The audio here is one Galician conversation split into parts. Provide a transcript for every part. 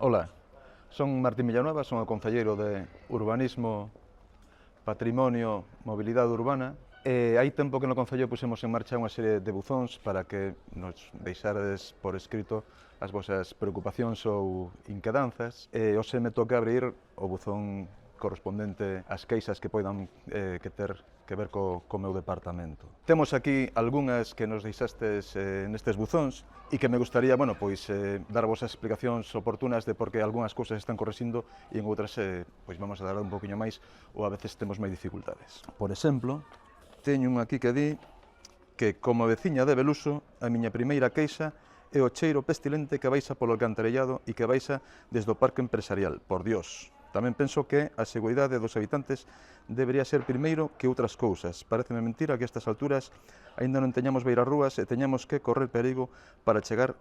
Ola, son Martín Villanueva, son o concelleiro de Urbanismo, Patrimonio, Mobilidade Urbana. Hai tempo que no Concello pusemos en marcha unha serie de buzóns para que nos deixarades por escrito as vosas preocupacións ou inquedanzas. Hoxe me toca abrir o buzón correspondente ás queixas que poidan que ter que ver co meu departamento. Temos aquí algunhas que nos deixastes nestes buzóns e que me gustaría, bueno, pois, dar vosas explicacións oportunas de por que algunhas cousas están correxindo e en outras pois vamos a dar un poquinho máis ou a veces temos máis dificultades. Por exemplo, teño un aquí que di que, como veciña de Beluso, a miña primeira queixa é o cheiro pestilente que baixa polo alcantarellado e que baixa desde o parque empresarial. Por Dios. Tamén penso que a seguridade dos habitantes debería ser primeiro que outras cousas. Pareceme mentira que a estas alturas aínda non teñamos beirarrúas e teñamos que correr perigo para chegar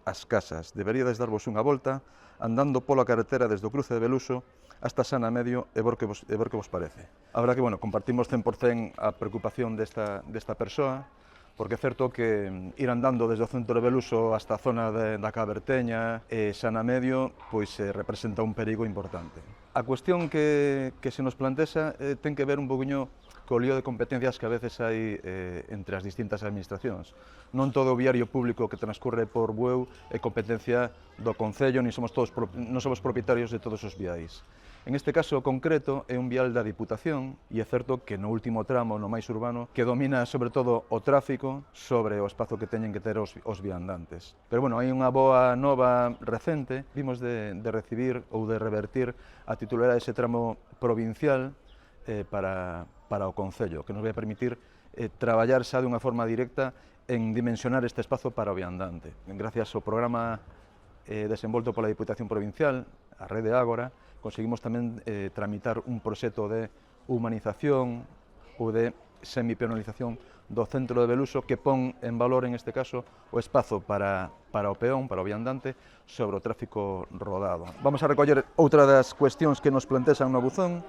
ás casas. Deberíades darvos unha volta andando pola carretera desde o cruce de Beluso hasta Sana Medio e ver que vos parece. A verdad que, bueno, compartimos 100% a preocupación desta persoa, porque é certo que ir andando desde o centro de Beluso hasta a zona da Caberteña e Sana Medio pois representa un perigo importante. A cuestión que se nos plantexa ten que ver un poquinho co lío de competencias que a veces hai entre as distintas administracións. Non todo o viario público que transcurre por Bueu é competencia do Concello, non somos propietarios de todos os viais. En este caso concreto é un vial da Diputación e é certo que no último tramo, no máis urbano, que domina sobre todo o tráfico sobre o espazo que teñen que ter os viandantes. Pero bueno, hai unha boa nova recente, vimos de recibir ou de revertir a titularidade dese tramo provincial para o Concello, que nos vai a permitir traballar xa dunha forma directa en dimensionar este espazo para o viandante. Gracias ao programa desenvolto pola Diputación Provincial, a Rede Ágora, conseguimos tamén tramitar un proxecto de humanización ou de semipenalización do centro de Beluso que pon en valor, en este caso, o espazo para o peón, para o viandante, sobre o tráfico rodado. Vamos a recoller outra das cuestións que nos plantexan no buzón,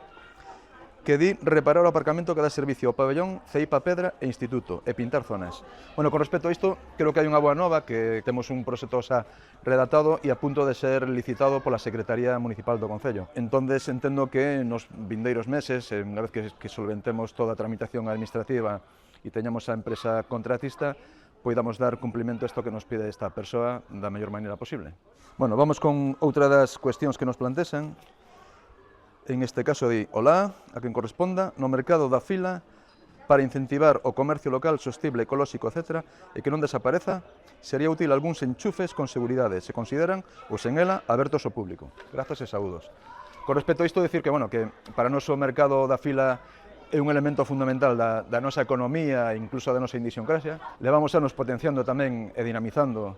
que di reparar o aparcamento que dá servicio ao pabellón, Ceipa Pedra e Instituto, e pintar zonas. Bueno, con respecto a isto, creo que hai unha boa nova, que temos un proxecto xa redactado e a punto de ser licitado pola Secretaría Municipal do Concello. Entonces, entendo que nos vindeiros meses, unha vez que solventemos toda a tramitación administrativa e teñamos a empresa contratista, poidamos dar cumplimento a isto que nos pide esta persoa da mellor maneira posible. Bueno, vamos con outra das cuestións que nos plantexan. En este caso di, olá, a quen corresponda, no mercado da fila para incentivar o comercio local sostible, ecolóxico, etc., e que non desapareza, sería útil algúns enchufes con seguridade, se consideran, ou sen ela, abertos ao público. Grazas e saúdos. Con respecto a isto, decir que, bueno, que para nós o mercado da fila é un elemento fundamental da nosa economía e incluso da nosa idiosincrasia. Levamos anos potenciando tamén e dinamizando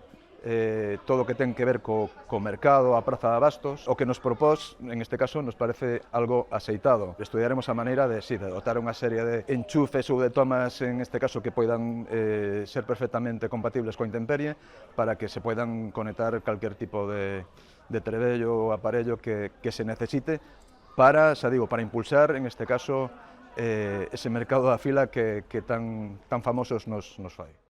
todo o que ten que ver co mercado, a praza de abastos. O que nos propós, en este caso, nos parece algo aceitado. Estudiaremos a maneira de dotar unha serie de enchufes ou de tomas, en este caso, que poidan ser perfectamente compatibles coa intemperie para que se poidan conectar calquer tipo de trebello ou aparello que se necesite para, xa digo, para impulsar, en este caso, ese mercado da fila que tan famosos nos fai.